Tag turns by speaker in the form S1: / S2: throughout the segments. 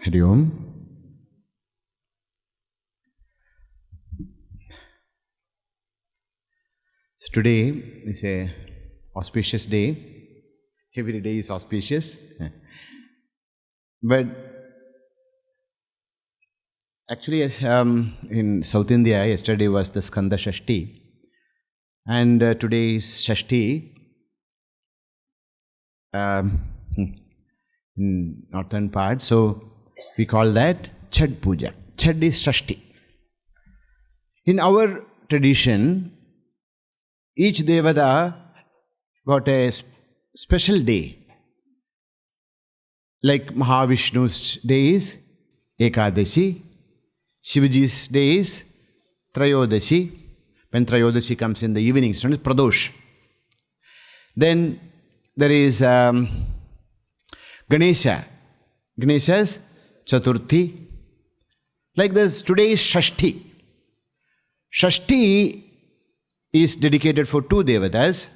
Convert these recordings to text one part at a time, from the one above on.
S1: Hari Om. So today is a auspicious day. Every day is auspicious. But actually, in South India, yesterday was the Skanda Shashti. And today is Shashti. In northern part, so we call that Chhat Puja. Chhat is Shashti. In our tradition, each Devata got a special day. Like Mahavishnu's day is Ekadashi, Shivaji's day is Trayodashi. When Trayodashi comes in the evening, it's known as Pradosh. Then there is Ganesha. Ganesha's Chaturthi. Like this, today is Shashti. Shashti is dedicated for two Devatas.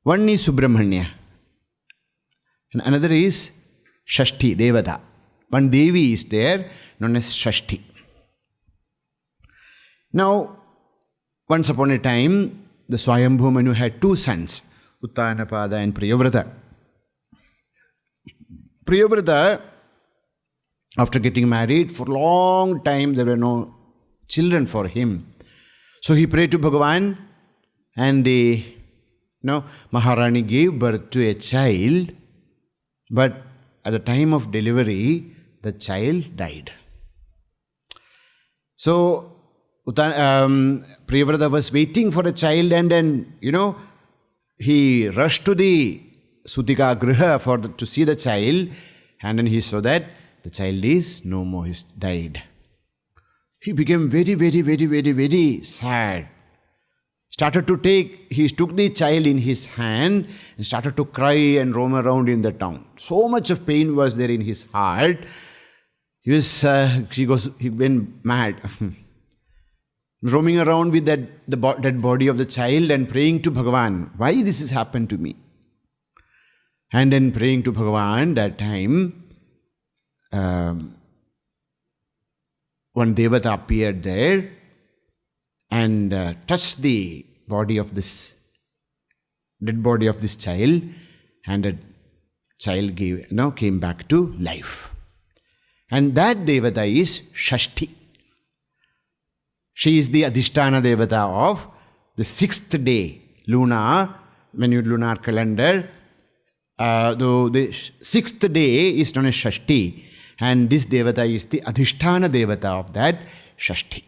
S1: One is Subramanya and another is Shashti Devata. One Devi is there, known as Shashti. Now, once upon a time, the Swayambhu Manu had two sons, Uttanapada and Priyavrata. Priyavrata, after getting married, for a long time there were no children for him. So he prayed to Bhagavan and Maharani gave birth to a child, but at the time of delivery, the child died. So Priyavrata was waiting for a child, and then, he rushed to the Sutika Griha to see the child, and then he saw that the child is no more, he's died. He became very, very, very, very, very sad. He took the child in his hand and started to cry and roam around in the town. So much of pain was there in his heart. He went mad. Roaming around with the dead body of the child and praying to Bhagavan, why this has happened to me? And then praying to Bhagavan, that time, one Devata appeared there and touched the body of this, dead body of this child, and the child came back to life. And that Devata is Shashti. She is the Adhisthana Devata of the sixth day, Luna, when you lunar calendar. Though the sixth day is known as Shashti, and this Devata is the Adhisthana Devata of that Shashti.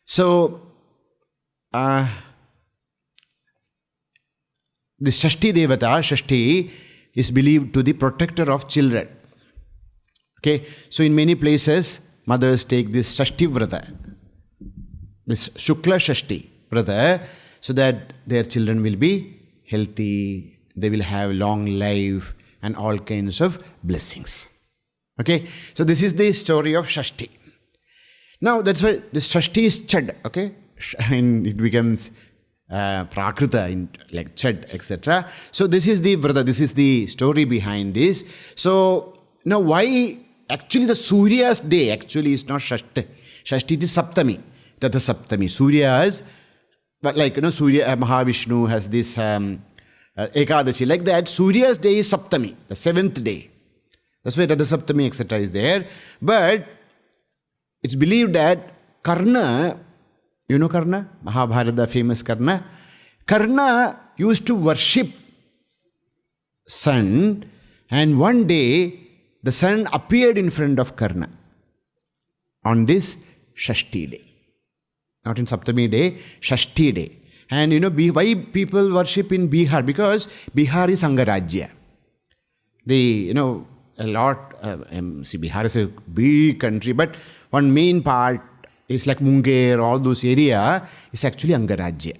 S1: So, this Shashti Devata, Shashti, is believed to be the protector of children. Okay, so in many places, mothers take this Shashti Vrata, this Shukla Shashti Vrata, so that their children will be healthy, they will have long life and all kinds of blessings. Okay, so this is the story of Shashti. Now that's why this Shashti is Chad, okay, and it becomes Prakrita, like Chad, etc. So this is the Vrata, this is the story behind this. So now why actually the Surya's day actually is not Shashti. Shashti is Saptami, Tata Saptami. Surya's, but like Surya, Mahavishnu has this Ekadashi, like that. Surya's day is Saptami, the seventh day. That's why Tata Saptami, etc. is there. But it's believed that Karna, Karna? Mahabharata, famous Karna. Karna used to worship sun, and one day the sun appeared in front of Karna on this Shashti day. Not in Saptami day, Shashti day. And why people worship in Bihar? Because Bihar is Angarajya. A lot, Bihar is a big country, but one main part is like Munger, all those area is actually Angarajya.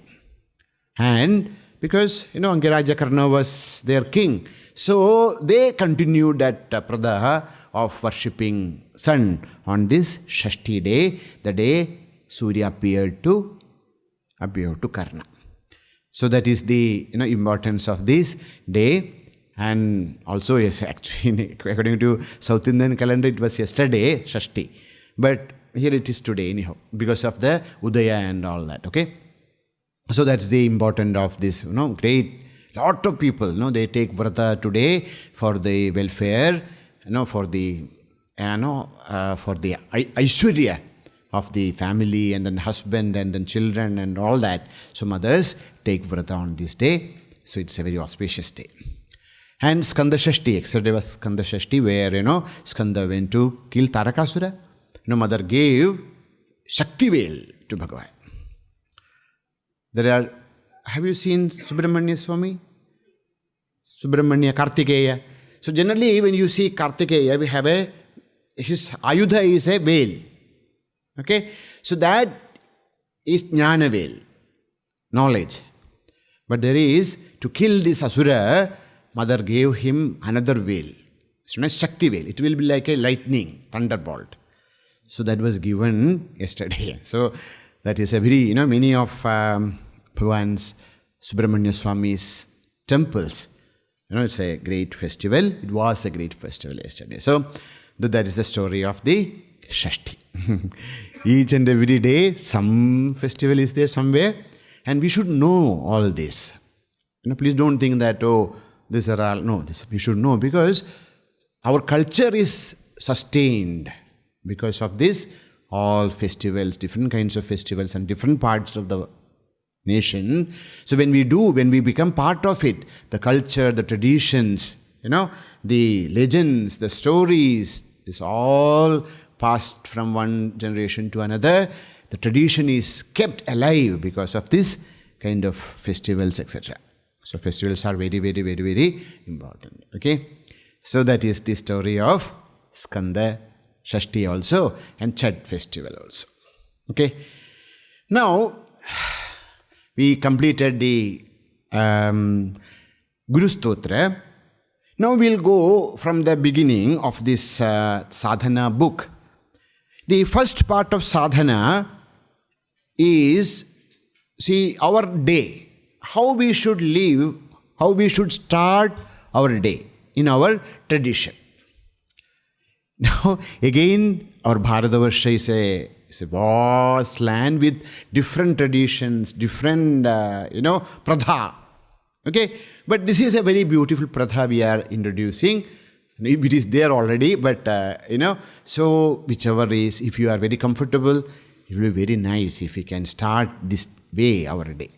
S1: And because, Angarajya Karna was their king, so they continued that Pradaha of worshipping sun on this Shashti day, the day Surya appeared to Karna. So that is the importance of this day. And also, yes, actually, according to South Indian calendar, it was yesterday, Shashti. But here it is today, anyhow, because of the Udaya and all that, okay? So that's the importance of this, great, lot of people, they take Vrata today for the welfare, for the, for the Aishwarya of the family and then husband and then children and all that. So mothers take Vrata on this day. So it's a very auspicious day. And Skanda Shashti, yesterday was Skanda Shashti, where, Skanda went to kill Tarakasura. Mother gave Shakti Veil to Bhagavan. Have you seen Subramanya Swami? Subramanya Kartikeya. So generally when you see Kartikeya, we have his Ayudha is a veil. Okay? So that is Jnana veil, knowledge. But there is, to kill this Asura, mother gave him another veil. It's known as Shakti veil. It will be like a lightning, thunderbolt. So that was given yesterday. So that is a very, many of Bhagavan's Subramanya Swami's temples. It's a great festival. It was a great festival yesterday. So that is the story of the Shashti. Each and every day, some festival is there somewhere. And we should know all this. Please don't think that, these are all. No, this we should know, because our culture is sustained because of this, all festivals, different kinds of festivals and different parts of the nation. So when we become part of it, the culture, the traditions, the legends, the stories, this all passed from one generation to another. The tradition is kept alive because of this kind of festivals, etc. So festivals are very, very, very, very important. Okay? So that is the story of Skanda Shashti also and Chhat festival also. Okay? Now, we completed the Guru Stotra. Now we'll go from the beginning of this sadhana book. The first part of sadhana is, our day, how we should live, how we should start our day in our tradition. Now, again, our Bharatavarsha is a vast land with different traditions, different, pratha. Okay? But this is a very beautiful pratha we are introducing. It is there already, but, so whichever is, if you are very comfortable, it will be very nice if we can start this way our day.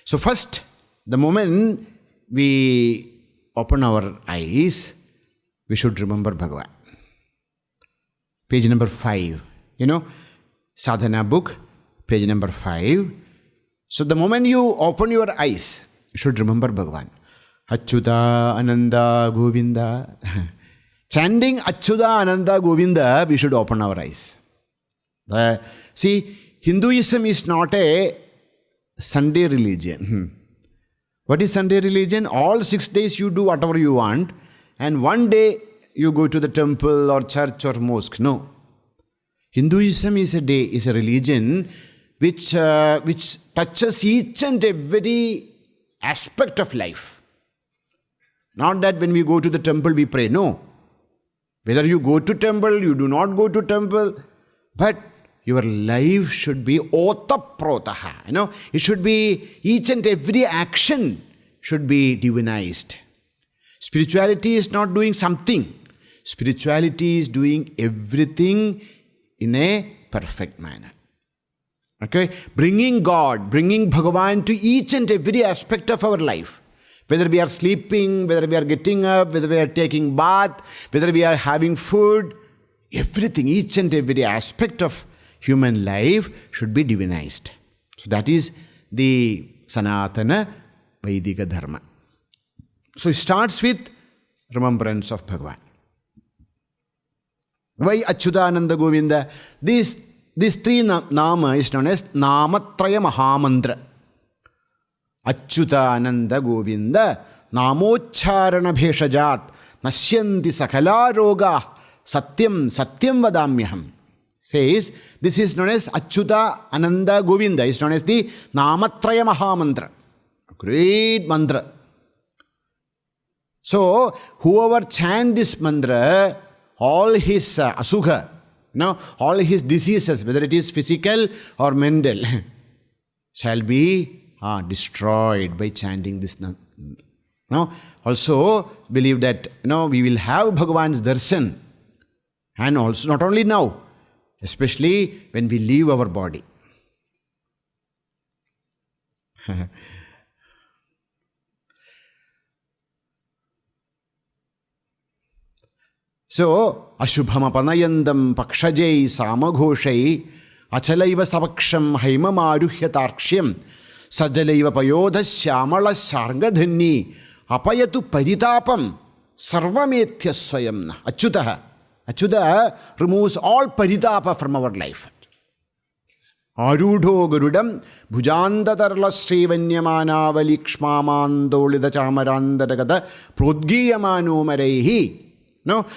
S1: So first, the moment we open our eyes, we should remember Bhagavan. Page number 5, sadhana book, page number 5. So the moment you open your eyes, you should remember Bhagavan. Achyuta-Ananta-Govinda. Chanting Achyuta-Ananta-Govinda, we should open our eyes. See, Hinduism is not a Sunday religion. What is Sunday religion? All 6 days you do whatever you want, and one day you go to the temple or church or mosque. No. Hinduism is a religion which touches each and every aspect of life. Not that when we go to the temple we pray. No. Whether you go to temple, you do not go to temple, but your life should be otaprotaha. It should be, each and every action should be divinized. Spirituality is not doing something. Spirituality is doing everything in a perfect manner. Okay? Bringing God, bringing Bhagavan to each and every aspect of our life. Whether we are sleeping, whether we are getting up, whether we are taking bath, whether we are having food, everything, each and every aspect of human life should be divinized. So that is the Sanatana Vaidika Dharma. So it starts with remembrance of Bhagavan. Why Achyuta-Ananta-Govinda? These three nama is known as nama-traya mahamantra. Achyuta-Ananta-Govinda namocharana bheshajat nasyanti sakala roga satyam vadamyaham. Says, this is known as Achyuta-Ananta-Govinda. It's known as the nama-traya mahamantra. A great mantra. So, whoever chant this mantra, all his asukha, all his diseases, whether it is physical or mental, shall be destroyed by chanting this. Also, believe that we will have Bhagavan's darshan, and also not only now, especially when we leave our body. So, Ashubhamapanayandam Pakshajai Samaghoshai Achalaiva Savaksham Haimamaruhyatarkshyam Sajalaiva Payoda Shyamala Sargadhani Apayatu Paritapam Sarvametya Swayamna. Achyuta removes all paritapa from our life. Arudho Gurudam Bhujandatarla Srivanyamana Valikshmamandolida Chamarandadagata Prodgiyamano Marehi.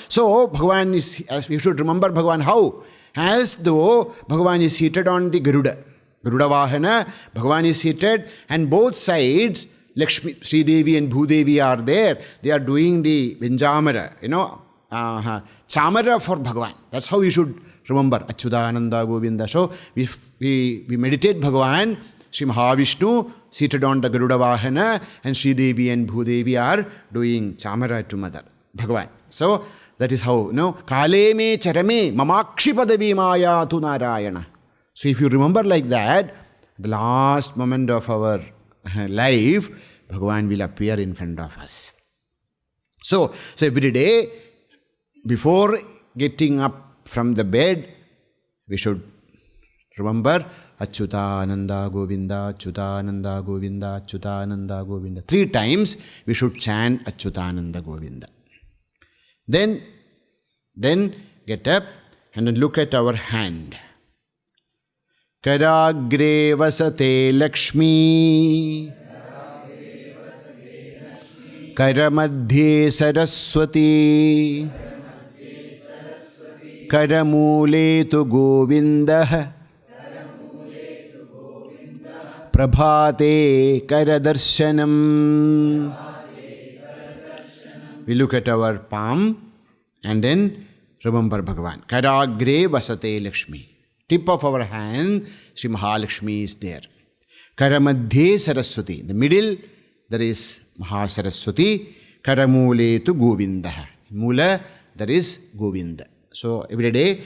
S1: So Bhagavan is, as we should remember Bhagavan how? As though Bhagavan is seated on the Garuda Vahana, Bhagavan is seated, and both sides, Lakshmi, Sri Devi and Bhudevi are there. They are doing the Vinjamara, Chamara for Bhagavan. That's how we should remember Achyuta-Ananta-Govinda. So we meditate Bhagavan, Sri Mahavishnu seated on the Garuda Vahana, and Sri Devi and Bhudevi are doing Chamara to Mother Bhagavan. So that is how, Kale me charame mamakshi padavi maya tu narayana. So if you remember like that, the last moment of our life, Bhagavan will appear in front of us. So every day, before getting up from the bed, we should remember Achyuta-Ananta-Govinda, Achyuta-Ananta-Govinda, Achyuta-Ananta-Govinda. 3 times we should chant Achyuta-Ananta-Govinda. Then get up and then look at our hand. Karagre vasate Lakshmi, Karamadhye Sarasvati, Karamule tu Govinda, Prabhate Karadarshanam. We look at our palm and then remember Bhagavan. Karagre vasate Lakshmi. Tip of our hand, Sri Mahalakshmi is there. Karamadhye Saraswati. In the middle, there is Mahasaraswati. Karamule tu Govinda. Mula, there is Govinda. So every day,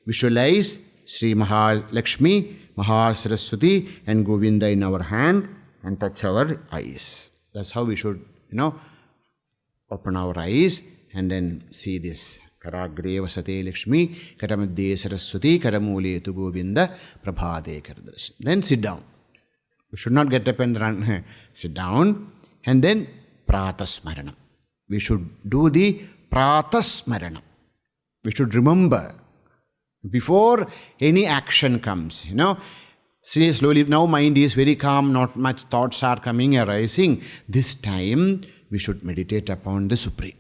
S1: visualize Sri Mahalakshmi, Mahasaraswati and Govinda in our hand and touch our eyes. That's how we should, open our eyes and then see this. Karagre vasate Lakshmi, Karamadhye Saraswati, Karamule tu Govinda, Prabhate Karadarshan. Then sit down. We should not get up and run. Sit down and then Prathasmarana. We should do the Prathasmarana. We should remember before any action comes, See, slowly, now mind is very calm, not much thoughts are coming, arising. This time, we should meditate upon the Supreme.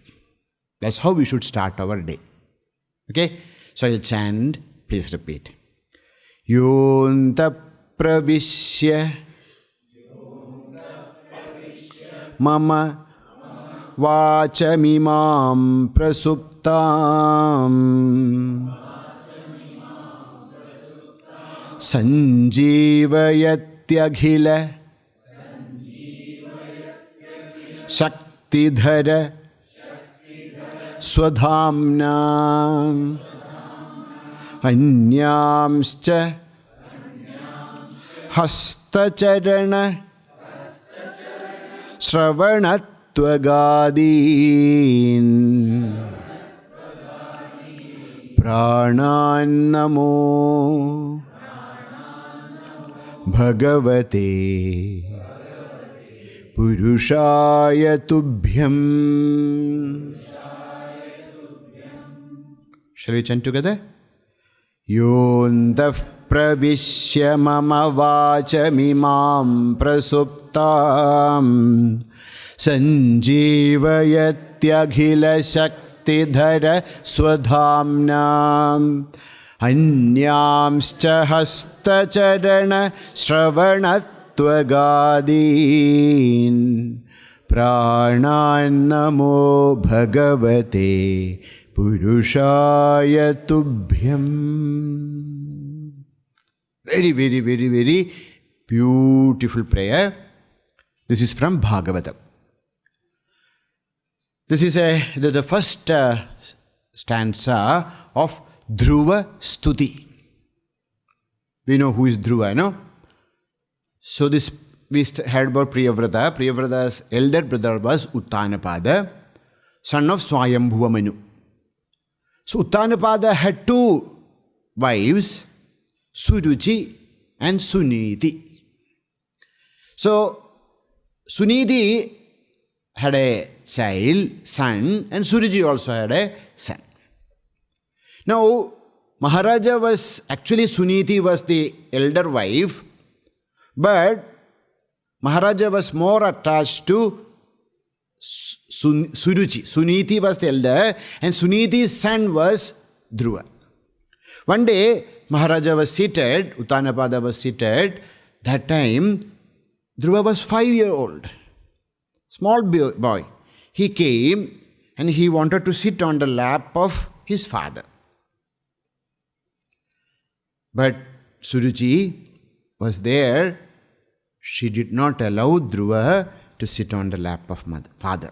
S1: That's how we should start our day. Okay? So I'll chant, please repeat. Yonta pravishya mama vachamimam prasuptam sanjeevayatyakhila shaktidhara swadhamna anyamscha hastacharana shravanatvagadin pranan namo Bhagavate Purushaya Tubhyam. Shall we chant together? Yontav pravishya mama vachamimam prasuptam sanjeevayatyakhila shaktidhara swadhamnam anyamscha hastacharana shravanatvagadin Pranan namo bhagavate purushaya tubhyam. Very, very, very, very beautiful prayer. This is from Bhagavatam. This is the first stanza of Dhruva Stuti. We know who is Dhruva, no? So this we heard about Priyavrata. Priyavrata's elder brother was Uttanapada, son of Swayambhuva Manu. So Uttanapada had two wives, Suruchi and Suniti. So Suniti had a child, son, and Suruchi also had a son. Now, Maharaja was, actually Suniti was the elder wife, but Maharaja was more attached to Suruchi. Suniti was the elder, and Suniti's son was Dhruva. One day, Maharaja was seated, Uttanapada was seated. That time, Dhruva was 5-year-old. Small boy. He came and he wanted to sit on the lap of his father. But Suruchi was there. She did not allow Dhruva to sit on the lap of father.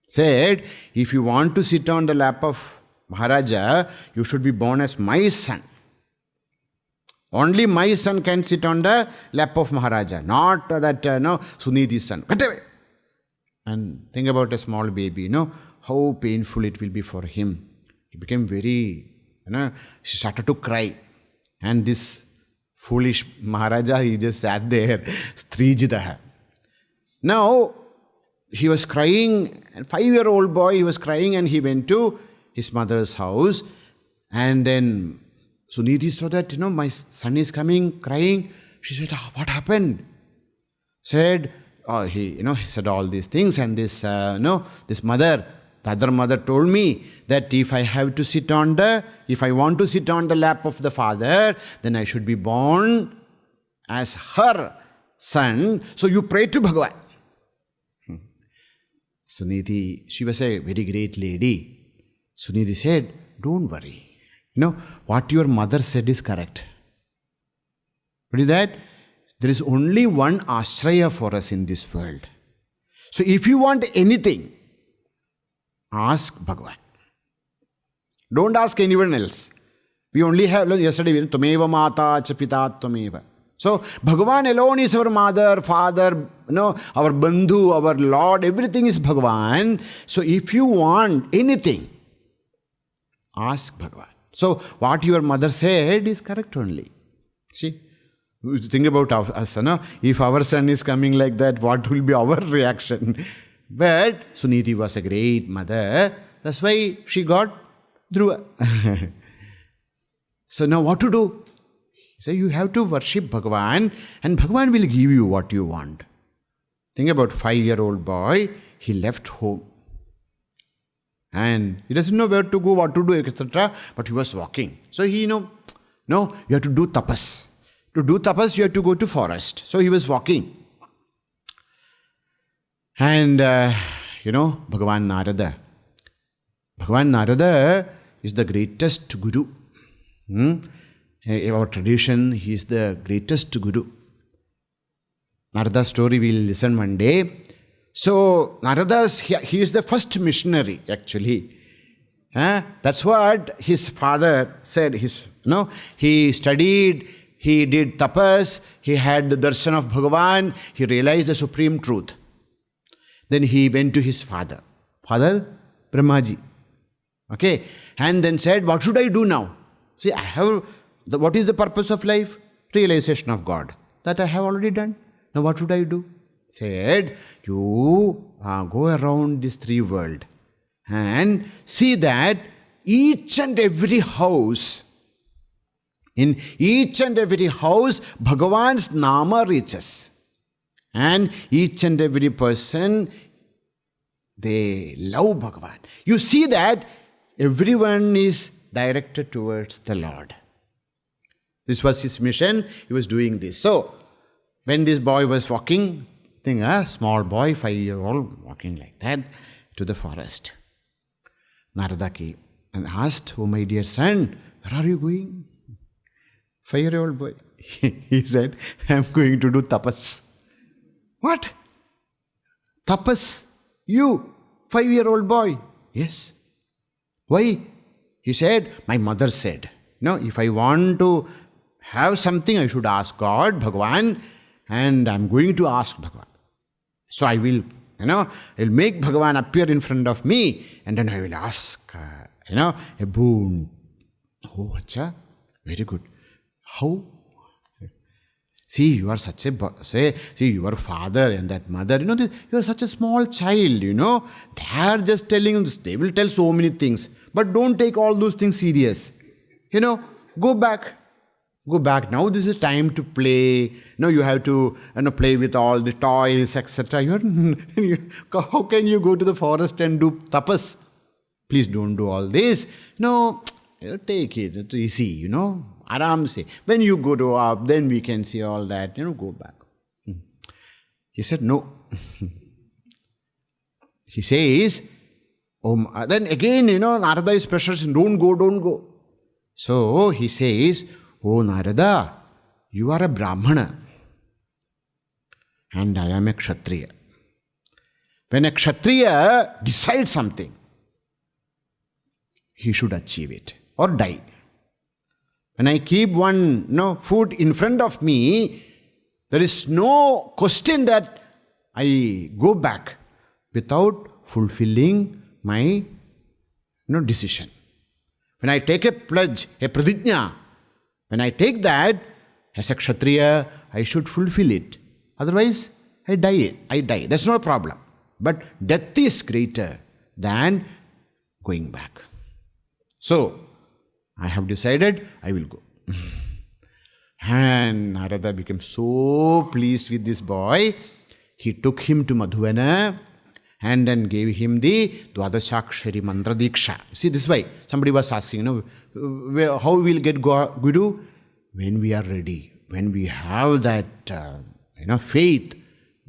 S1: Said, if you want to sit on the lap of Maharaja, you should be born as my son. Only my son can sit on the lap of Maharaja, not that Suniti's son. Get away! And think about a small baby, how painful it will be for him. He became very, she started to cry. And this foolish Maharaja, he just sat there, Strijitaha. Now, he was crying, a 5-year-old boy, he was crying, and he went to his mother's house. And then Suniti saw that, my son is coming, crying. She said, what happened? Said, he said all these things, and this mother, the other mother told me that if I want to sit on the lap of the father, then I should be born as her son. So you pray to Bhagavan. Suniti, she was a very great lady. Suniti said, don't worry. What your mother said is correct. What is that? There is only one ashraya for us in this world. So if you want anything, ask Bhagavan. Don't ask anyone else. We only have, yesterday, Tumeva Mata Chapita Tumeva. So Bhagavan alone is our mother, father, our bandhu, our Lord, everything is Bhagavan. So if you want anything, ask Bhagavan. So what your mother said is correct only. See? Think about us, if our son is coming like that, what will be our reaction? But Suniti was a great mother. That's why she got Dhruva. So now what to do? So you have to worship Bhagavan, and Bhagavan will give you what you want. Think about 5-year-old boy, he left home. And he doesn't know where to go, what to do, etc. But he was walking. So he, you have to do tapas. To do tapas, you have to go to forest. So he was walking. And, Bhagavan Narada. Bhagavan Narada is the greatest guru. In our tradition, he is the greatest guru. Narada's story we'll listen one day. So, he is the first missionary, actually. That's what his father said. He studied, he did tapas, he had the darshan of Bhagavan, he realized the supreme truth. Then he went to his father, Brahmaji. Okay, and then said, what should I do now? See, what is the purpose of life? Realization of God. That I have already done. Now what should I do? Said, you go around this 3 world and see that each and every house, in each and every house, Bhagavan's nama reaches. And each and every person, they love Bhagavan. You see that everyone is directed towards the Lord. This was his mission. He was doing this. So, when this boy was walking, think a small boy, 5-year-old, walking like that to the forest. Narada came and asked, "Oh my dear son, where are you going?" 5-year-old boy. He said, "I am going to do tapas." What? Tapas? You, 5-year-old boy? Yes. Why? He said, "My mother said, if I want to have something, I should ask God, Bhagavan, and I'm going to ask Bhagavan. So I will, I'll make Bhagavan appear in front of me, and then I will ask, a boon." Oh, acha, very good. How? See, you are such your father and that mother, you are such a small child, They are just telling, they will tell so many things. But don't take all those things serious. Go back. Go back now. This is time to play. You have to play with all the toys, etc. How can you go to the forest and do tapas? Please don't do all this. Take it. It's easy, Aram se. When you go to up, then we can see all that. Go back. He said, no. He says, then again, Narada is pressures, don't go. So he says, "Oh Narada, you are a Brahmana and I am a Kshatriya. When a Kshatriya decides something, he should achieve it or die. When I keep one food in front of me, there is no question that I go back without fulfilling my decision. When I take a pledge, a pradijna, when I take that, as a Kshatriya, I should fulfill it. Otherwise, I die. That's not a problem. But death is greater than going back. So, I have decided I will go." And Narada became so pleased with this boy. He took him to Madhuvana and then gave him the Dwadashakshari Mantra Diksha. See, this way, somebody was asking, how we will get Guru? When we are ready, when we have that, faith,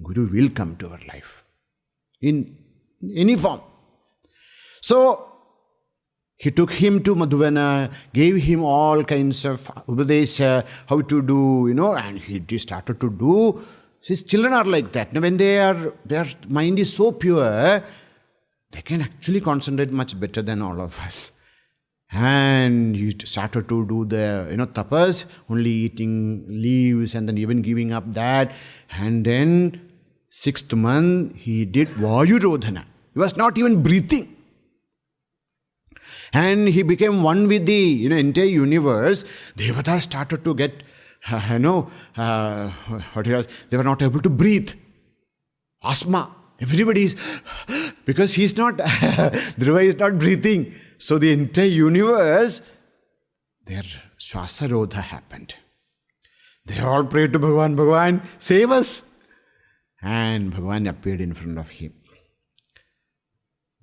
S1: Guru will come to our life in any form. So, he took him to Madhuvana, gave him all kinds of upadesha, how to do, and he started to do. His children are like that. When their mind is so pure, they can actually concentrate much better than all of us. And he started to do the, tapas, only eating leaves and then even giving up that. And then 6th month, he did Vayurodhana. He was not even breathing. And he became one with the entire universe. Devatas started to get, they were not able to breathe. Asthma. Everybody is, because he's not, Dhruva is not breathing. So the entire universe, their Swasarodha happened. They all prayed to Bhagavan, "Bhagavan, save us." And Bhagavan appeared in front of him.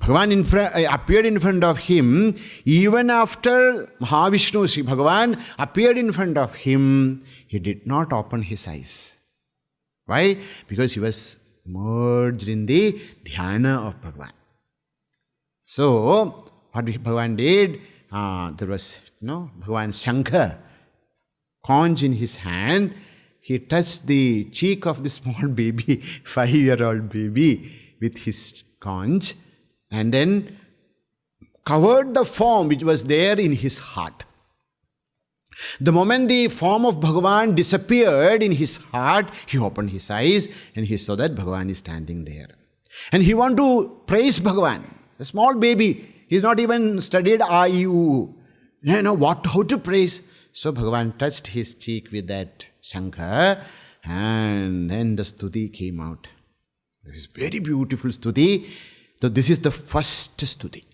S1: Appeared in front of him, even after Mahavishnu, Sri Bhagavan, appeared in front of him, he did not open his eyes. Why? Because he was merged in the dhyana of Bhagavan. So, what Bhagavan did, there was, Bhagavan's Shankar, conch in his hand. He touched the cheek of the small baby, 5-year-old baby, with his conch, and then covered the form which was there in his heart. The moment the form of Bhagavan disappeared in his heart, he opened his eyes and he saw that Bhagavan is standing there. And he wanted to praise Bhagavan. A small baby, he's not even studied A-I-U. How to praise. So Bhagavan touched his cheek with that Shankar, and then the stuti came out. This is very beautiful stuti. So this is the first stuti.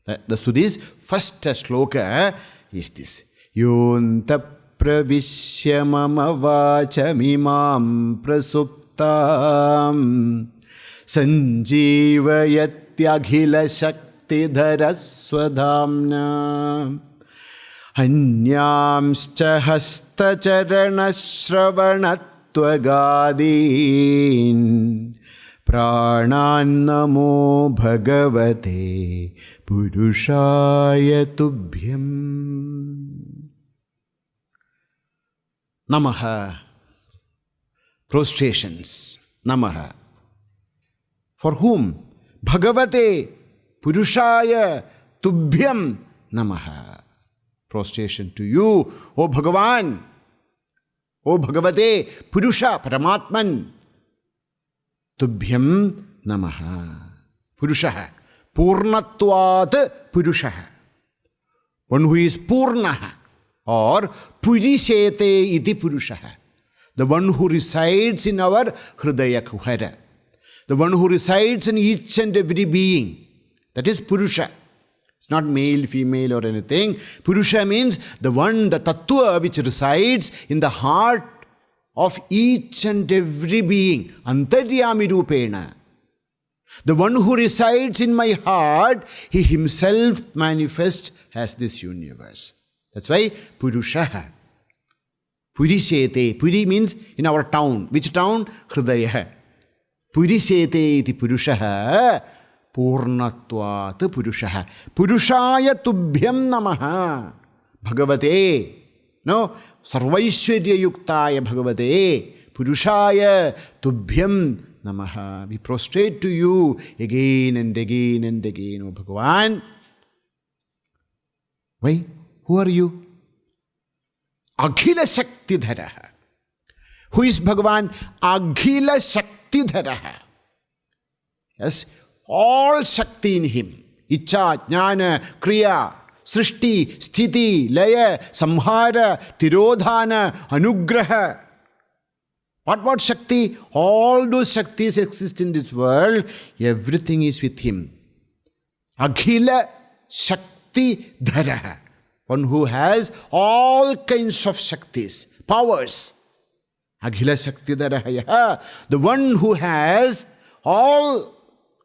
S1: The studi's first shloka is this. Yonta pravishya mama vachamimam prasuptam sanjeevayatyagila shakti dharaswadhamna anyamscha hastacharana shravanat tvagadin pranan namo bhagavate purushaya tubhyam. Namaha. Prostrations. Namaha. For whom? Bhagavate Purushaya Tubhyam Namaha. Prostration to you, O Bhagavan, O Bhagavate Purusha Paramatman. Tubhyam Namaha. Purushaha. Purnatvat Purushaha. One who is Purnaha or Pujisete iti Purushaha. The one who resides in our Hridaya Kuhara. The one who resides in each and every being. That is Purusha. It's not male, female or anything. Purusha means the one, the Tattva which resides in the heart of each and every being. Antaryami Rupena. The one who resides in my heart, he himself manifests as this universe. That's why Purusha. Purisete. Puri means in our town. Which town? Hridaya. Purisete iti Purushaha. Purnatvat Purushaha. Purushaya tubhyam namaha. Bhagavate. No? Sarvaishwarya yuktaya Bhagavate. Purushaya tubhyam namaha. We prostrate to you again and again and again, O Bhagavan. Why? Who are you? Akhila Shakti Dharaha. Who is Bhagavan? Akhila Shakti Dharaha. Yes, all Shakti in him. Icha, Jnana, Kriya, Srishti, Sthiti, Laya, Samhara, Tirodhana, Anugraha. What Shakti? All those Shaktis exist in this world. Everything is with him. Akhila Shakti Dharaha. One who has all kinds of Shaktis, powers. Akhila Shakti Dharaya. The one who has all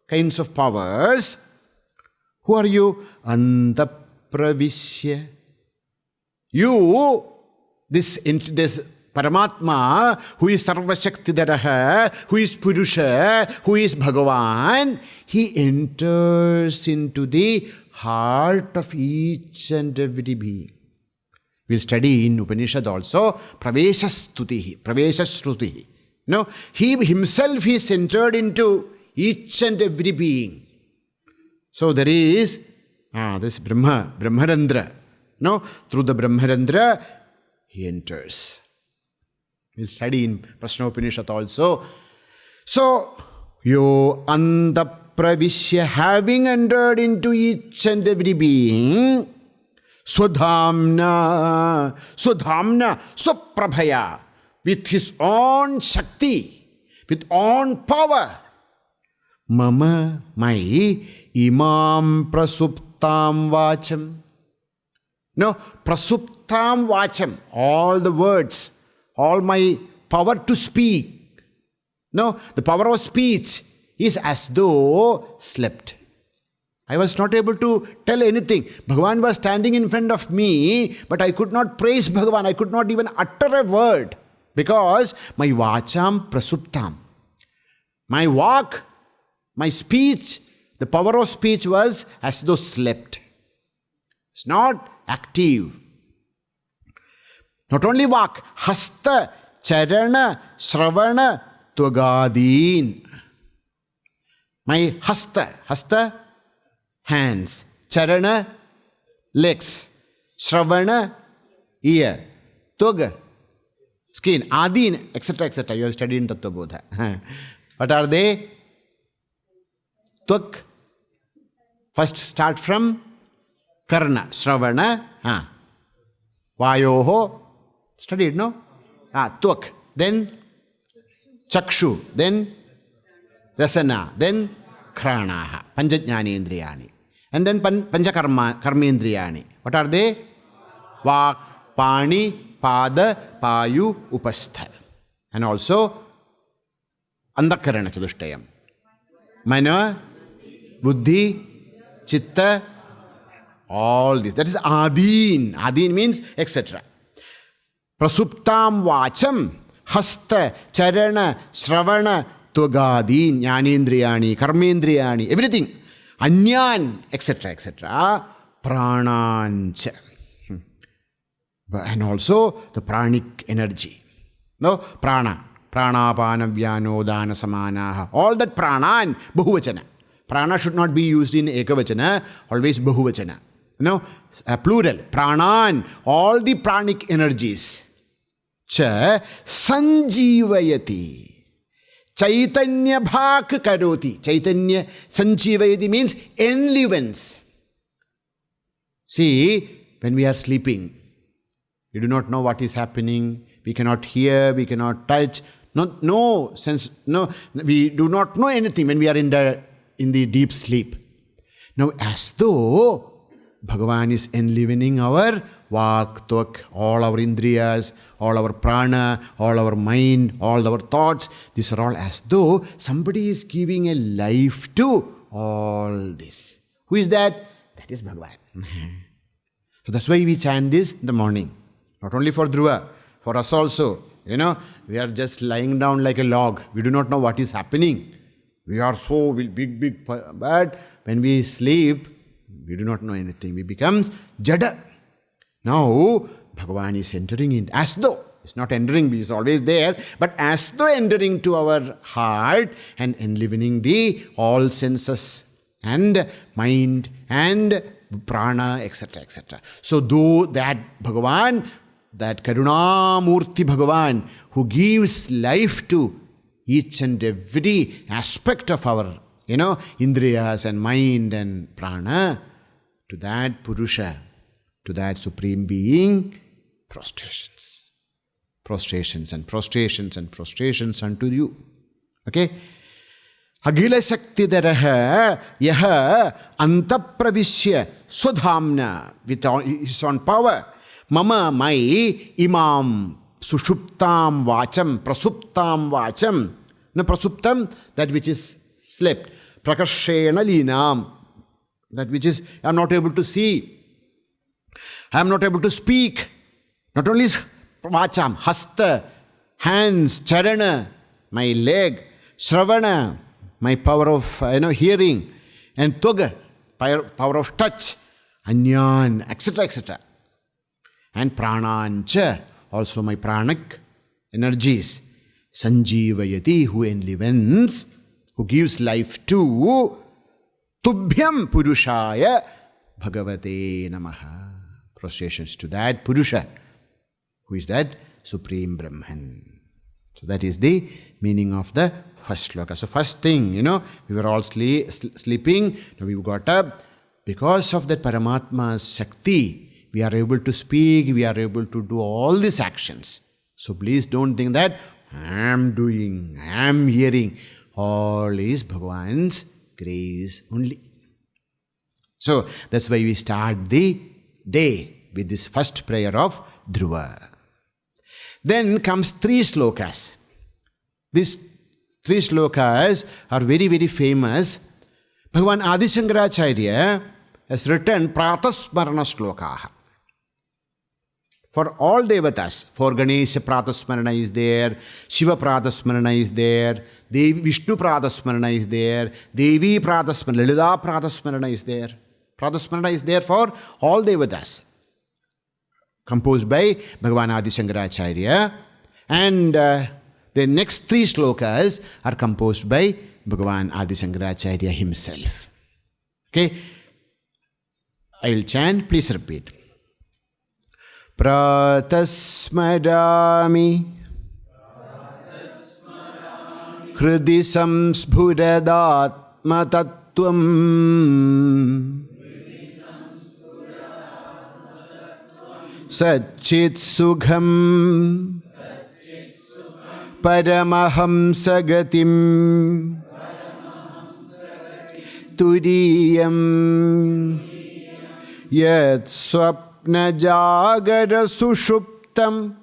S1: kinds of powers. Who are you? Antapravishya. You, this Paramatma, who is Sarva Shakti Dharaha, who is Purusha, who is Bhagavan, he enters into the heart of each and every being. We'll study in Upanishad also, Pravesha Shruti. No, he himself is entered into each and every being. So there is this Brahmarandra. No, through the Brahmarandra, he enters. We'll study in Prashna Upanishad also. So, yo Antapravishya, having entered into each and every being, Swadhamna, Suprabhaya, with his own Shakti, with own power. Mama, my imam prasuptam vacham. No, prasuptam vacham, all the words, all my power to speak. No, the power of speech is as though slept. I was not able to tell anything. Bhagavan was standing in front of me, but I could not praise Bhagavan. I could not even utter a word because my vacham prasuptam. My walk, my speech, the power of speech was as though slept. It's not active. Not only walk, hasta, charana, shravana, tvagadin. My hasta, hands, charana, legs, shravana, ear, tvaga, skin, adin, etc., etc. You have studied in Tattva Bodha. What are they? Tvak. First start from karna, shravana, vayoho, studied, no? Tvak. Then chakshu, then rasana, then khranaha, panchajnani indriyani. And then karmendriyani. What are they? Vak, pani, pada, payu, upastha. And also andakarana chadushtayam. Mana, buddhi, chitta, all this. That is adin. Adin means etc. Prasuptam vacham hasta, charana, shravana, tvagadi, jnanendriyani, karmendriyani, everything. Anyan, etc., etc. Pranancha. And also the pranic energy. No, prana. Pranapana vyano dana samanaha. All that pranan, bahuvachana. Prana should not be used in ekavachana, always bahuvachana. No, plural. Pranan, all the pranic energies. Cha sanjivayati. Chaitanya bhak karoti. Chaitanya sanjivayati means enlivens. See, when we are sleeping, we do not know what is happening. We cannot hear, we cannot touch. No sense, no, we do not know anything when we are in the deep sleep. Now, as though Bhagavan is enlivening our vak, tvak, all our indriyas, all our prana, all our mind, all our thoughts. These are all as though somebody is giving a life to all this. Who is that? That is Bhagavan. So that's why we chant this in the morning. Not only for Dhruva, for us also. We are just lying down like a log. We do not know what is happening. We are so big, but when we sleep, we do not know anything. We become jada. Now, Bhagavan is entering in, as though, it's not entering, he is always there, but as though entering to our heart and enlivening the all senses and mind and prana, etc., etc. So, though that Bhagavan, that Karunamurti Bhagavan, who gives life to each and every aspect of our, indriyas and mind and prana, to that Purusha, to that Supreme Being, prostrations. Prostrations and prostrations and prostrations unto you. Okay? Agila Shaktidaraha Yaha Antapravishya Swadhamna, with his own power. Mama, my imam sushuptam vacham, prasuptam vacham. No, prasuptam, that which is slept. Prakashena linam, that which is, I am not able to see. I am not able to speak. Not only vacham, hasta, hands, charana, my leg, shravana, my power of hearing, and toga, power of touch, anyan, etc., etc. And pranancha, also my pranic energies. Sanjivayati, who enlivens, who gives life to Tubhyam Purushaya Bhagavate Namaha. Prostrations to that Purusha. Who is that? Supreme Brahman. So that is the meaning of the first shloka. So first thing, we were all sleeping. Now we got up. Because of that Paramatma's Shakti, we are able to speak, we are able to do all these actions. So please don't think that I am doing, I am hearing. All is Bhagavan's grace only. So that's why we start the day with this first prayer of Dhruva. Then comes 3 slokas. These 3 slokas are very, very famous. Bhagavan Adi Sankaracharya has written Prathasmarana shlokaha. For all devatas, for Ganesha Prathasmarana is there, Shiva Prathasmarana is there, Devi Vishnu Prathasmarana is there, Devi Prathasmarana, Lalita Prathasmarana is there. Prathasmarana is there for all devatas. Composed by Bhagavan Adi Sankaracharya. And the next 3 slokas are composed by Bhagavan Adi Sankaracharya himself. Okay? I will chant, please repeat. Prathasmarami Hridi samsphuradatma tattvam Satchit sugham Paramahamsagatim Tudiyam Yat swapna jagara sushuptam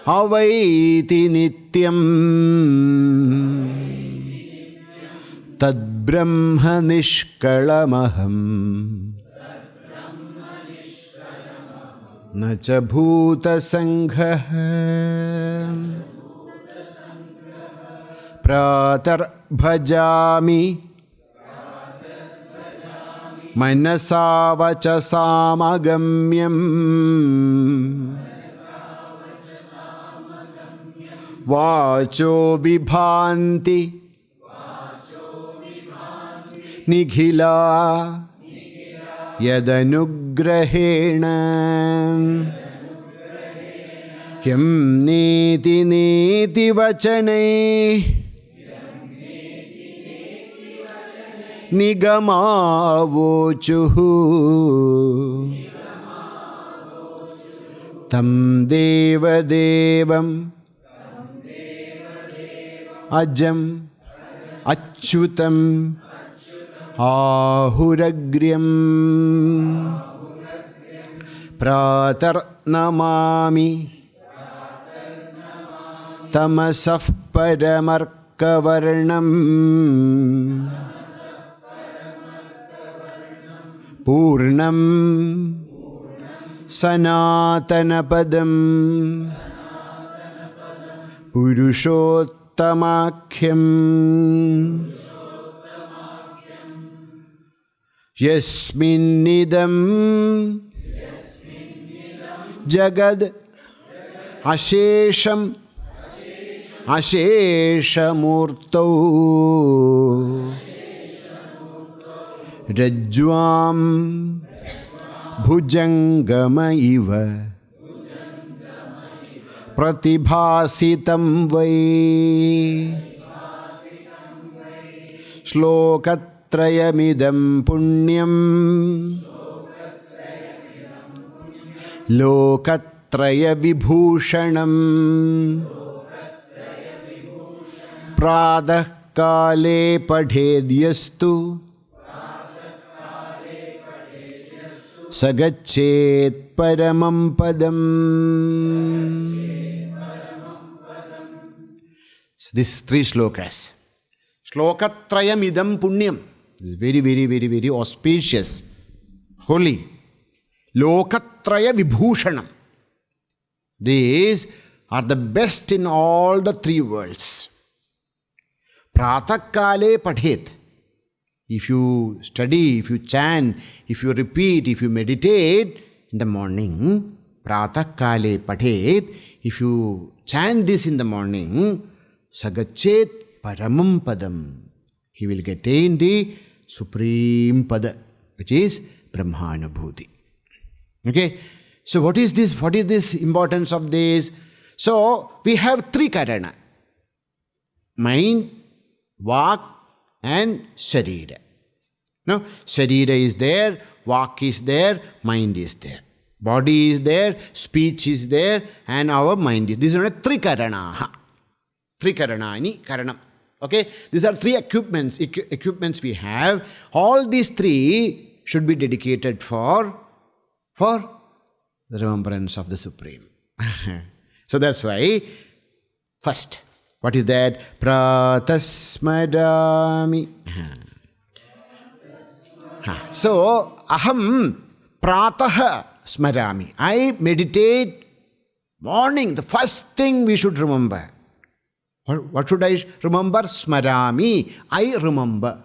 S1: Avaiti nityam Tad brahma nishkalamaham na cha bhuta sanghah pratar bhajami manasa vacha samagamyam vacho vibhanti nikhila yadanugrahena yam neti neti vachanai nigamavochuhu tam deva devam ajam achyutam ahuragryam pratar namami tamasah paramarkavarnam purnam sanatanapadam purushottamakhyam yasminnidam jagad ashesham asheshamurtau rajjvam bhujangama iva pratibhasitam vai shlokatrayamidam punyam lokatraya vibhushanam pradah kale padhedyastu sagachet paramam padam. So these three shlokas. Shlokatrayam idam punyam. This is very, very, very, very auspicious, holy. Lokatraya vibhushanam. These are the best in all the three worlds. Pratah kale padhet. If you study, if you chant, if you repeat, if you meditate in the morning, Pratah kale padhet, if you chant this in the morning, sagachet paramam padam, he will attain the supreme pada, which is Brahmanubhuti. Okay? So what is this? What is this importance of this? So we have three karana. Mind, vak and sharira. No, sharira is there, vak is there, mind is there. Body is there, speech is there, and our mind is. These are three karana. Three karanani, karanam. Okay, these are three equipments we have. All these three should be dedicated for the remembrance of the Supreme. So that's why, first, what is that? Prathasmarana. So, aham pratah smarami. I meditate morning. The first thing we should remember. What should I remember? Smarami. I remember.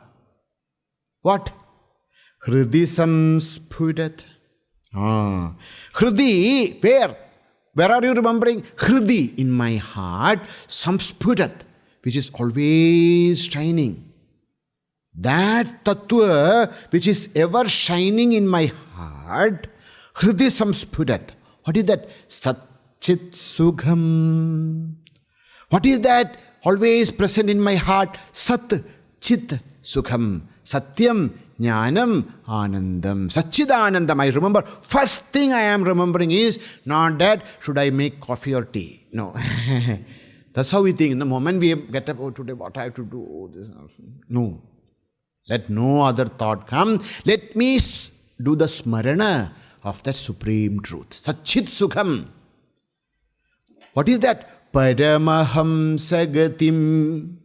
S1: What? Hridi samsphurat. Hridi, where? Where are you remembering? Hridi, in my heart, samsphurat, which is always shining. That tattva which is ever shining in my heart, hridi samsphurat. What is that? Satchit sugham. What is that always present in my heart? Sat, chit, sukham, satyam, jnanam, anandam, satchidanandam. I remember, first thing I am remembering is not that should I make coffee or tea. No. That's how we think. In the moment we get up, oh, today what I have to do, oh, this. No. Let no other thought come. Let me do the smarana of that supreme truth. Satchit sukham. What is that? Paramahamsagatim.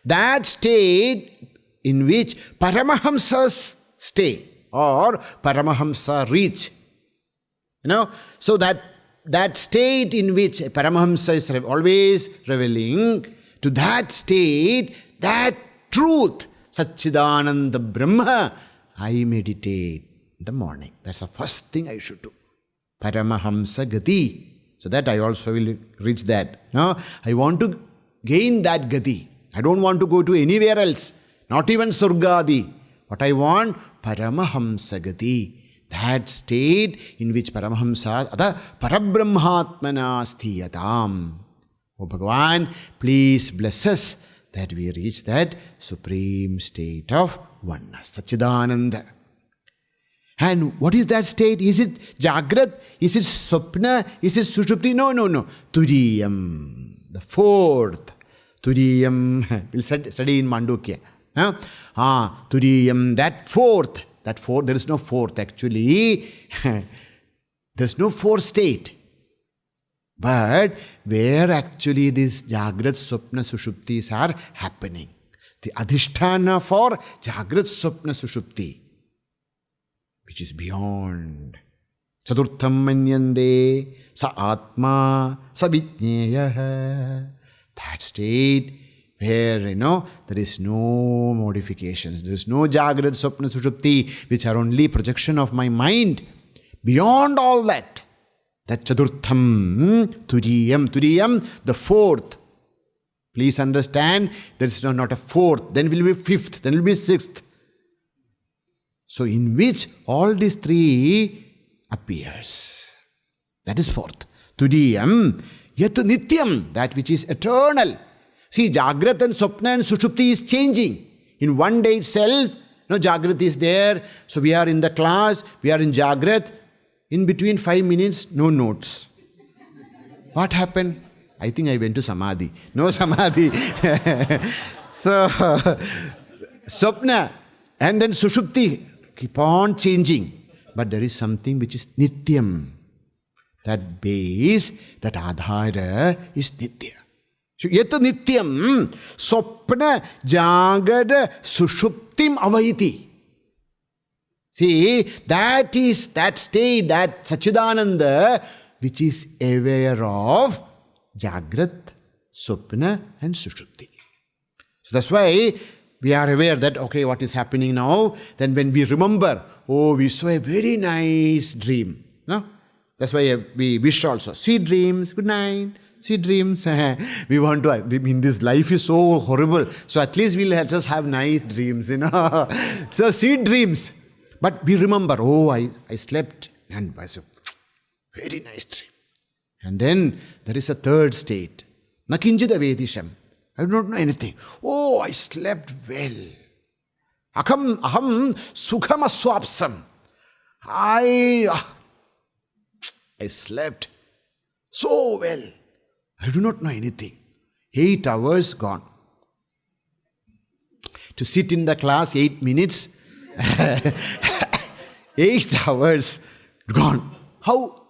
S1: That state in which Paramahamsas stay or Paramahamsa reach. So that state in which Paramahamsa is always revealing, to that state, that truth, Satchidananda Brahma, I meditate in the morning. That's the first thing I should do. Paramahamsa Gati. So that I also will reach that. I want to gain that Gati. I don't want to go to anywhere else. Not even Surgadi. What I want, Paramahamsa Gati. That state in which Paramahamsa, Ada Parabrahmatmana Sthiyatam. Oh Bhagavan, please bless us that we reach that supreme state of oneness, Satchidananda. And what is that state? Is it Jagrat? Is it Swapna? Is it Sushupti? No. Turiyam, the fourth. Turiyam, we'll study in Mandukya. Turiyam, that fourth, there is no fourth actually. There's no fourth state. But where actually these Jagrat, Swapna, Sushuptis are happening. The Adhisthana for Jagrat, Swapna, Sushupti, which is beyond. Chadurtham manyande sa atma sa vijñeya. That state where, there is no modifications. There is no Jagrat, Swapna, Sushupti, which are only projection of my mind. Beyond all that, that Chadurtham, Turiyam, the fourth. Please understand, there is not a fourth, then will be fifth, then will be sixth. So in which all these three appears. That is fourth. Turiyam, yat nityam, that which is eternal. See, Jagrat and Swapna and Sushupti is changing. In one day itself, Jagrat is there. So we are in the class, we are in Jagrat. In between 5 minutes, no notes. What happened? I think I went to Samadhi. No Samadhi. So, Swapna and then Sushupti keep on changing. But there is something which is Nityam. That base, that Adhara is Nitya. So, Yat Nityam, Swapna Jagada Sushuptim Avaiti. See, that is that state, that Satchidananda, which is aware of Jagrat, Swapna and Sushupti. So that's why we are aware that, okay, what is happening now? Then when we remember, we saw a very nice dream. No? That's why we wish also, sweet dreams, good night, sweet dreams. We want to, this life is so horrible. So at least we'll let us have nice dreams, So sweet dreams. But we remember, I slept and I said, very nice dream. And then there is a third state. Nakinjida vedisham. I do not know anything. I slept well. Aham sukham aswapsam. I slept so well. I do not know anything. 8 hours gone. To sit in the class 8 minutes, 8 hours gone. How?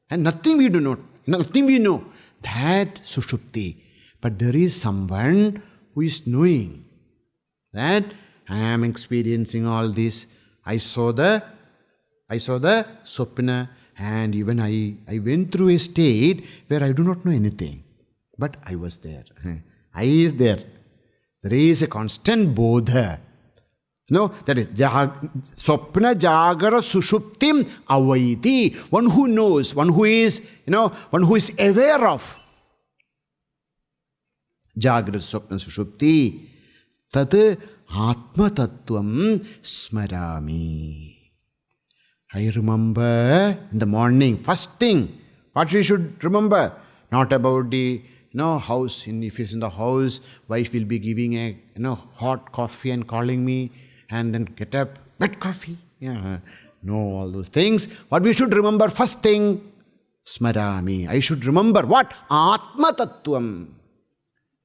S1: And nothing we do not, nothing we know. That Sushupti. But there is someone who is knowing that I am experiencing all this. I saw the Swapna, and even I went through a state where I do not know anything. But I was there. I is there. There is a constant bodha. That is Swapna Jagara Sushuptim Avaiti. One who knows, one who is aware of Jagara Swapna Sushupti. Tat Atma Tattvam Smarami. I remember in the morning, first thing, what we should remember, not about the house. If it's in the house, wife will be giving a hot coffee and calling me. And then get up, wet coffee. All those things. What we should remember, first thing, Smarami. I should remember what? Atma Tattvam.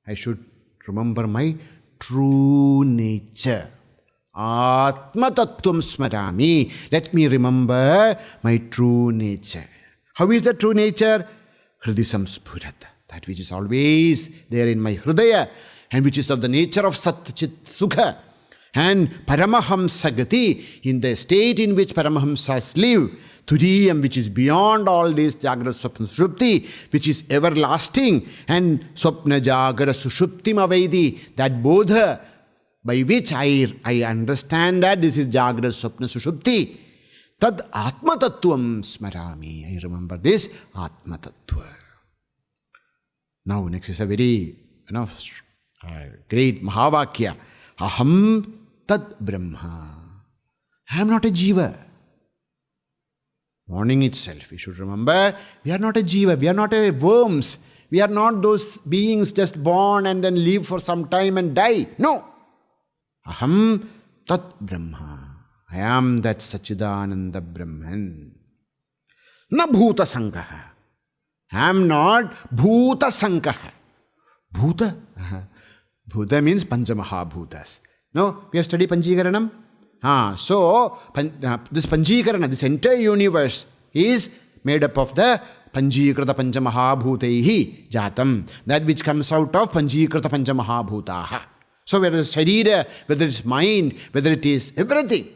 S1: I should remember my true nature. Atma Tattvam Smarami. Let me remember my true nature. How is the true nature? Hridisam Spurat. That which is always there in my Hridaya and which is of the nature of Sat Chit Sukha. And Paramahamsa Gati, in the state in which Paramahamsas live, Turiyam, which is beyond all this, Jagra, Swapna, Sushupti, which is everlasting, and Swapna, Jagra, Sushupti, Mavaidi, that bodha by which I understand that this is Jagra, Swapna, Sushupti. Tad Atma Tattvam Smarami. I remember this Atma Tattva. Now, next is a very great Mahavakya. Aham Tad Brahma. I am not a Jiva. Morning itself, we should remember, we are not a Jiva, we are not a worms. We are not those beings just born and then live for some time and die. No. Aham Tat Brahma. I am that Sachidananda Brahman. Na Bhuta Sankaha. I am not Bhuta Sankaha. Bhuta? Bhuta means Panchamahabhutas. No, we have studied Panchikaranam. So, this Panchikarana, this entire universe is made up of the Panchikrata Panchamahabhutaihi Jatam. That which comes out of Panchikrata Panchamahabhutaha. So, whether it's Sharira, whether it's mind, whether it is everything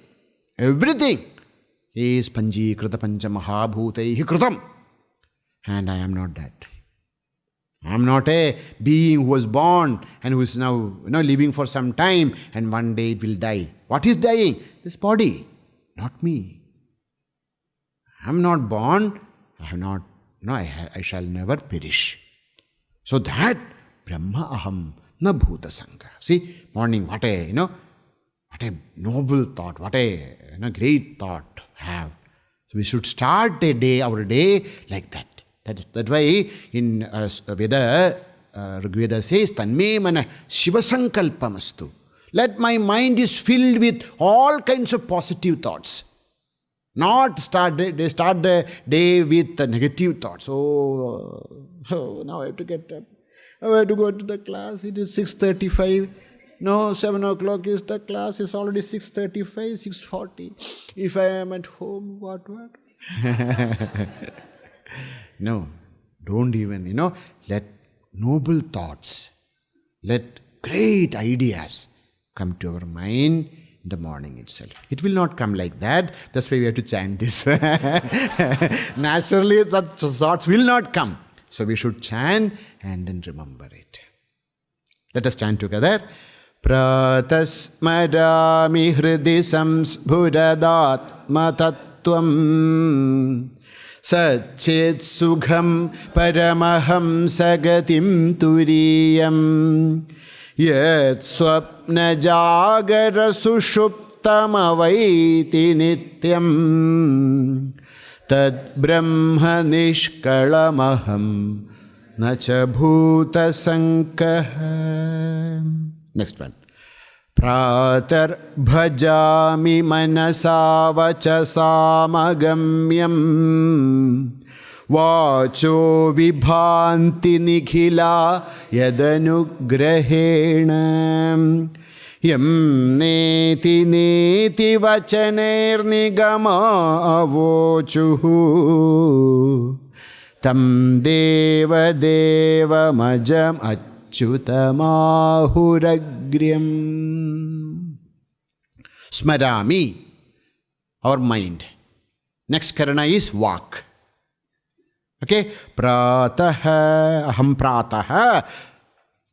S1: is Panchikrata Panchamahabhutaihi Kritam. And I am not that. I am not a being who was born and who is now living for some time and one day it will die. What is dying? This body, not me. I am not born. I shall never perish. So that Brahma Aham na Bhuta Sangha. See, morning, what a noble thought, what a great thought have. So we should start our day like that. That's why in Veda, Rigveda says, Tanme mana Shiva Sankalpamastu. Let my mind is filled with all kinds of positive thoughts. Not start the day with negative thoughts. Oh, now I have to get up. I have to go to the class. It is 6:35. No, 7 o'clock is the class. It's already 6:35, 6:40. If I am at home, what? No, don't even, let noble thoughts, let great ideas come to our mind in the morning itself. It will not come like that. That's why we have to chant this. Naturally, such thoughts will not come. So we should chant and then remember it. Let us chant together. Prathasmarami hridi samsbhudadatma tattvam Satchit Sugham Paramaham Sagatim Turiyam Yat Swapna Jagara Sushuptamavaiti Nityam Tad Brahma Nishkalamaham Nacha Bhuta Sankaha. Next one. Pratar bhajami manasa vachasamagamyam vacho vibhanti nikhila yadanugrahena yam neti neti vachaner nigama avochuhu tam deva deva majam Achyuta-Mahuragryam. Smarami, our mind. Next karana is vak. Okay? Prataha, aham prataha,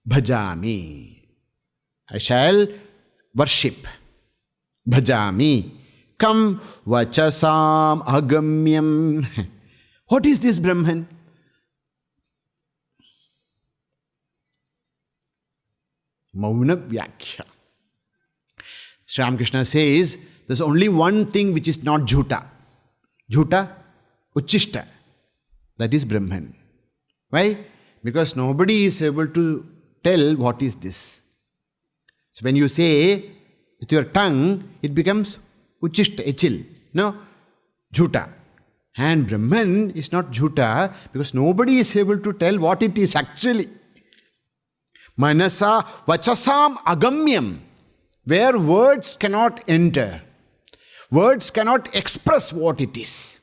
S1: bhajami. I shall worship. Bhajami. Kam vachasam agamyam. What is this Brahman? Mauna Vyakhya. Sri Ramakrishna says, there's only one thing which is not Jhuta. Jhuta, Uchishta. That is Brahman. Why? Because nobody is able to tell what is this. So when you say with your tongue, it becomes Uchishta, Echil. No? Jhuta. And Brahman is not Jhuta because nobody is able to tell what it is actually. Manasa vachasam agamyam, where words cannot enter. Words cannot express what it is.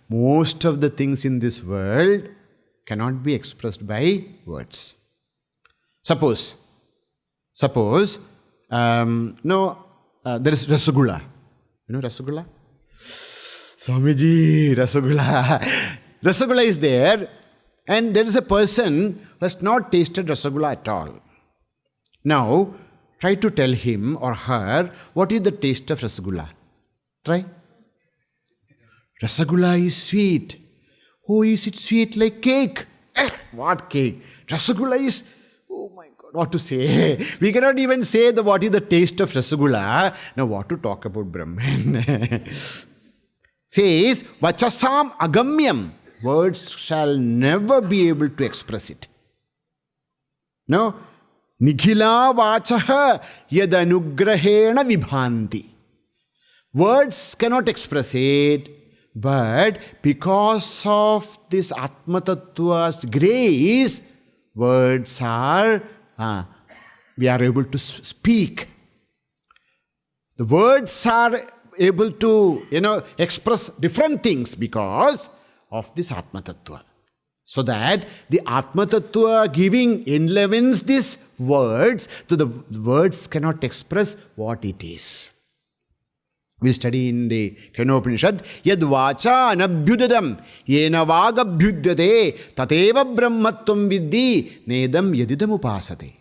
S1: Most of the things in this world cannot be expressed by words. Suppose, there is rasgulla. You know Rasagula? Swamiji, Rasagula. Rasagula is there, and there is a person who has not tasted Rasagula at all. Now, try to tell him or her what is the taste of Rasagula. Try. Rasagula is sweet. Oh, is it sweet like cake? What cake? Rasagula is, oh my God, what to say? We cannot even say what is the taste of Rasagula. Now, what to talk about Brahman? Says, Vachasam agamyam. Words shall never be able to express it. No? Nikhila vachaha yadanugrahena vibhanti. Words cannot express it, but because of this Atma Tattva's grace, words are, we are able to speak. The words are able to, express different things because of this Atma Tattva. So that the Atma Tattva giving enlevens these words, so the words cannot express what it is. We study in the Kenopanishad, Yad vacha anabhyudadam, yena vagabhyudyate, tateva brahmatvam vidhi, nedam yadidam upasate.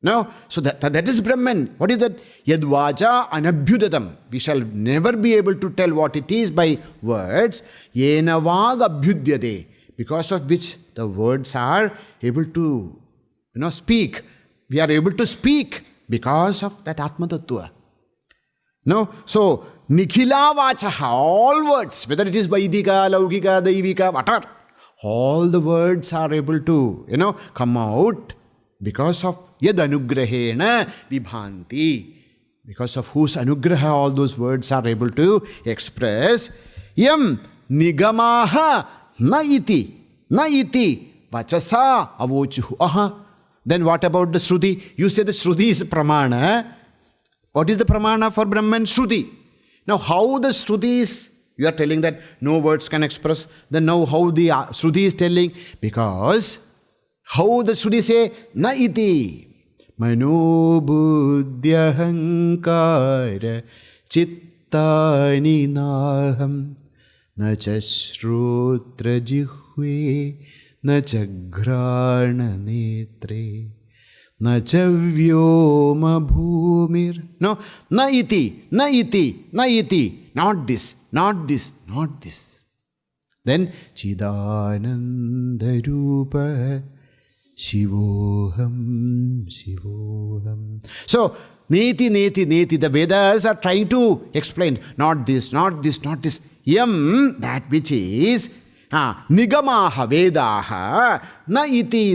S1: No, so that is Brahman. What is that? Yad vacha anabhyudadam. We shall never be able to tell what it is by words. Yena vagabhyudyate. Because of which the words are able to, speak. We are able to speak because of that Atma Tattva. No, so Nikhila Vachaha, all words, whether it is Vaidika, Laukika, Daivika, whatever, all the words are able to, come out because of Yad Anugrahena Vibhanti. Because of whose Anugraha all those words are able to express. Yam Nigamaha Na iti vachasa avochuhu. Then what about the Shruti? You say the Shruti is Pramana. What is the Pramana for Brahman? Shruti. Now how the Shruti is, you are telling that no words can express. Then now how the Shruti is telling? Because how the Shruti say, Na iti mano buddhyahankara chittani naham na cha shrotra jihve na cha grana netre na cha vyoma bhumir. No, na iti, not this. Then Chidananda Rupa Shivoham. So, neti, the Vedas are trying to explain, not this. Yam, that which is, Nigamaha Vedaha, na iti,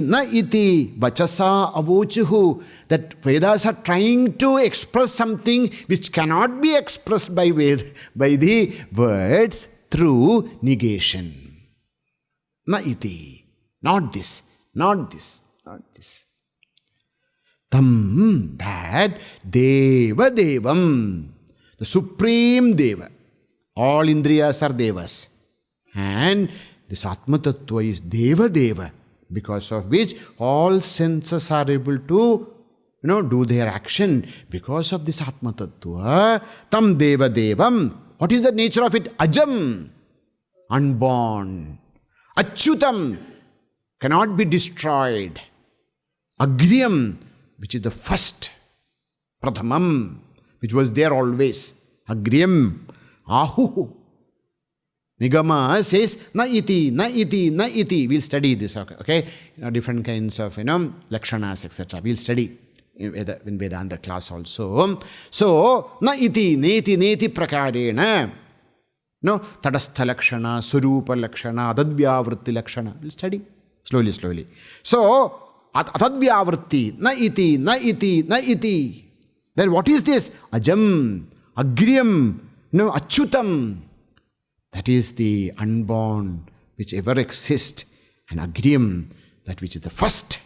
S1: vachasa avochuhu. That Vedas are trying to express something which cannot be expressed by the words through negation. Na iti, not this. Tam, that Deva Devam, the supreme Deva. All Indriyas are Devas. And this Atma Tattva is Deva, because of which all senses are able to, do their action. Because of this Atma Tattva, Tam Deva Devam. What is the nature of it? Ajam, unborn. Achyutam, cannot be destroyed. Agriyam, which is the first. Prathamam, which was there always. Agriyam, ahu. Nigama says, na iti. We'll study this, okay? Different kinds of, lakshanas, etc. We'll study in Vedanta class also. So, na iti, neti prakarena. No, tadastha lakshana, surupa lakshana, adadvyavritti lakshana. We'll study slowly. So, atadvyavritti, na iti. Then what is this? Ajam, agriyam, achyutam. That is the unborn which ever exists. And agriyam, that which is the first.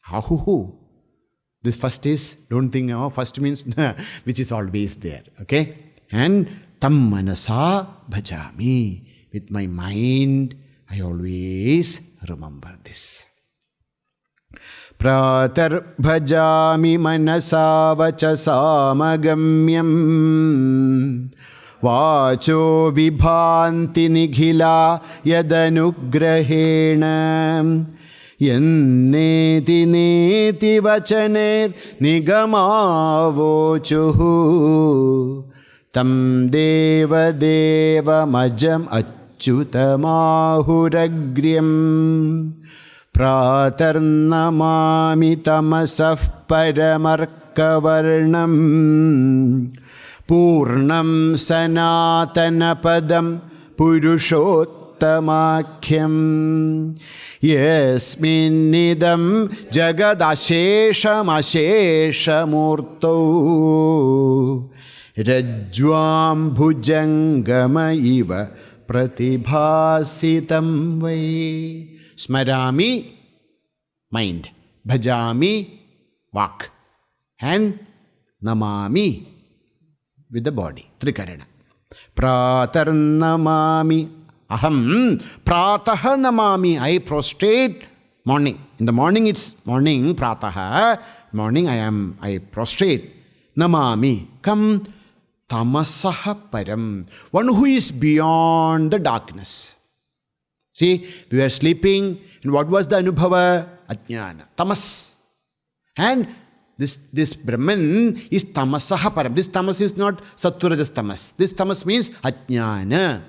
S1: Ahuhu. This first is, don't think, first means, which is always there. Okay? And tam manasa bhajami. With my mind, I always remember this. Pratar-bhajami manasa vachasamagамyam vacho vibhanti nighila yadanugrahena yanneti neti vachaner nigamavochuhu tam deva deva majam achyutamahuragryam pratarnamami tamasah paramarkavarnam purnam sanatanapadam purushottamakyam yasminnidam jagadashesham asheshamurto rajvam bhujangama iva pratibhasitam vai. Smarami, mind. Bhajami, walk. And namami, with the body. Trikarana. Pratarnamami aham. Prataha namami. I prostrate morning. In the morning it's morning. Prataha. Morning I prostrate. Namami. Come. Tamasaha param. One who is beyond the darkness. See, we were sleeping, and what was the anubhava? Ajnana. Tamas. And this Brahman is tamasaha param. This tamas is not sattva-rajas tamas. This tamas means ajnana,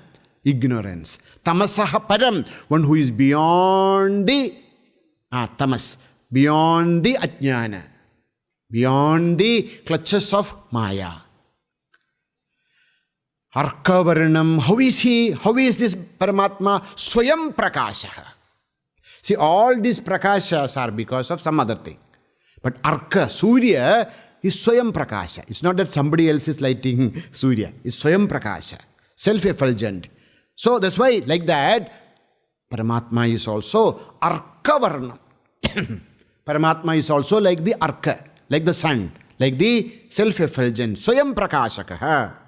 S1: ignorance. Tamasaha param, one who is beyond the tamas, beyond the ajnana, beyond the clutches of maya. Arkavarnam, how is he? How is this Paramatma? Swayam Prakasha. See, all these Prakashas are because of some other thing. But Arka, Surya, is Swayam Prakasha. It's not that somebody else is lighting Surya. It's Swayam Prakasha. Self-effulgent. So that's why, like that, Paramatma is also Arkavarnam. Paramatma is also like the Arka, like the sun, like the self-effulgent. Swayam Prakashakaha.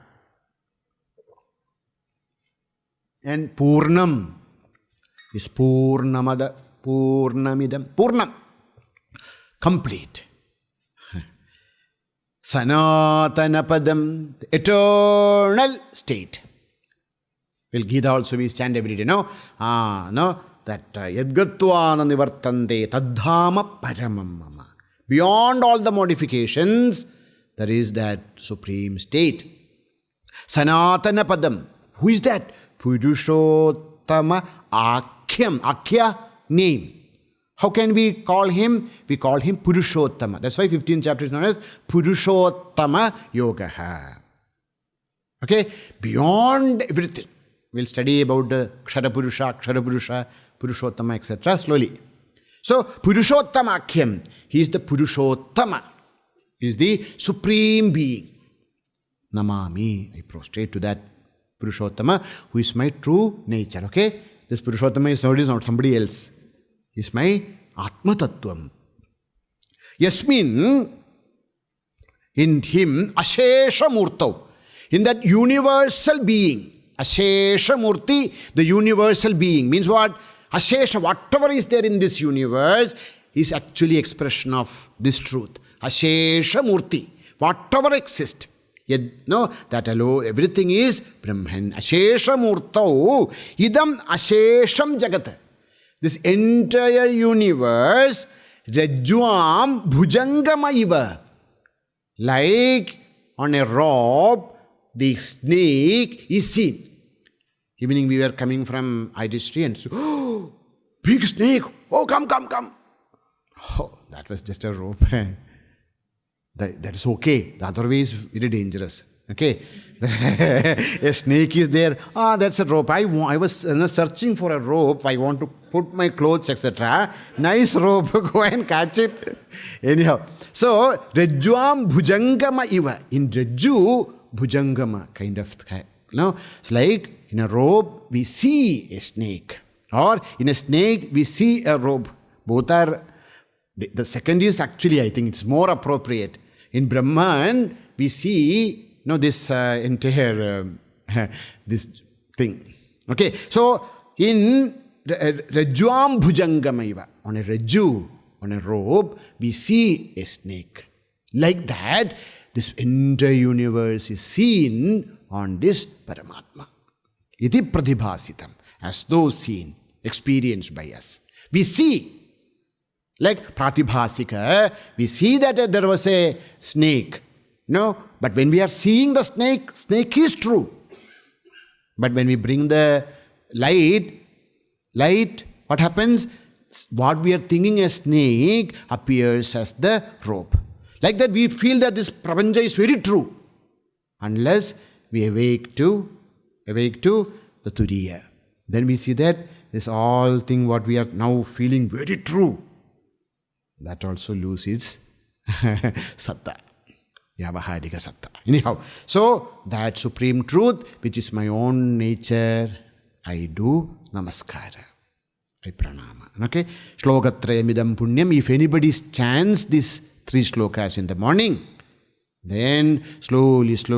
S1: And Purnam is Purnamada, Purnamidam, Purnam, complete. Sanatanapadam, the eternal state. Well, Gita also we stand every day, no? That Yadgattvana nivartante tadhama paramam mama. Beyond all the modifications, there is that supreme state. Sanatanapadam. Who is that? Purushottama Akhyam. Akhya, name. How can we call him? We call him Purushottama. That's why 15th chapter is known as Purushottama Yogaha. Okay? Beyond everything. We'll study about the Kshara-Purusha, Purushottama, etc. slowly. So, Purushottama Akhyam. He is the Purushottama. He is the supreme being. Namami. I prostrate to that Purushottama, who is my true nature. Okay? This Purushottama is not somebody else. He is my Atma Tattvam. Yasmin, in him, Ashesha Murtau. In that universal being, Ashesha Murti, the universal being. Means what? Ashesha, whatever is there in this universe, is actually expression of this truth. Ashesha Murti. Whatever exists. No, that alone, everything is Brahman. Ashesha Murtau. Idam Ashesham Jagat. This entire universe, Rajjuam Bhujangama iva. Like on a rope, the snake is seen. Evening we were coming from IDST and so, oh, big snake. Oh, come. Oh, that was just a rope. That is okay. The other way is very dangerous. Okay. A snake is there. That's a rope. I was searching for a rope. I want to put my clothes, etc. Nice rope. Go and catch it. Anyhow. So, Rajjuam Bhujangama iva. In Rajju, Bhujangama kind of. It's like in a rope, we see a snake. Or in a snake, we see a rope. Both are. The second is actually, I think it's more appropriate. In Brahman, we see, this entire, this thing. Okay, so in Rajjuam Bhujangamaiva, on a Rajju, on a rope, we see a snake. Like that, this entire universe is seen on this Paramatma. Iti pratibhasitam, as though seen, experienced by us. We see. Like Pratibhasika, we see that there was a snake. No, but when we are seeing the snake, snake is true. But when we bring the light, what happens? What we are thinking as snake appears as the rope. Like that we feel that this prapancha is very true. Unless we awake to the Turiya. Then we see that this all thing what we are now feeling very true. That also loses satta. Vyavahadika satta. Anyhow, so that supreme truth, which is my own nature, I do namaskara. I pranama. Okay? Shlokatrayamidam punyam. If anybody chants these 3 shlokas in the morning, then slowly. See,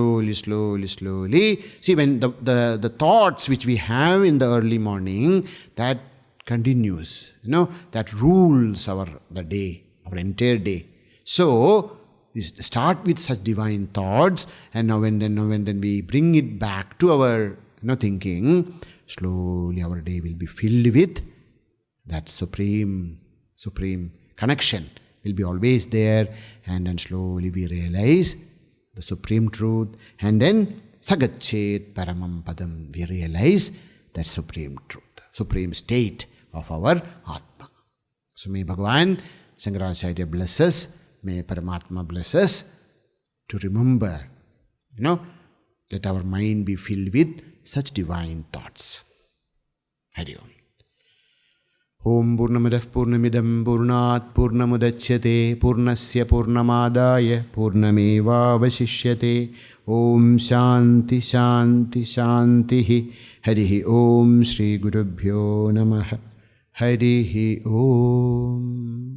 S1: when the thoughts which we have in the early morning, that continues. That rules the day, our entire day. So, we start with such divine thoughts, and now and then we bring it back to our thinking. Slowly our day will be filled with that supreme connection. Will be always there, and then slowly we realize the supreme truth, and then sagachet paramam padam, we realize that supreme truth, supreme state of our Atma. So may Bhagavan Shankaracharya bless us, may Paramatma bless us to remember, let our mind be filled with such divine thoughts. Hari Om. Om Purnamadah Purnamidam Purnat Purnamudachyate Purnasya Purnamadaya Purnameva Vasishyate. Om Shanti Shanti Shantihi. Harihi Om Shri Gurubhyo Namaha. Harihi Om.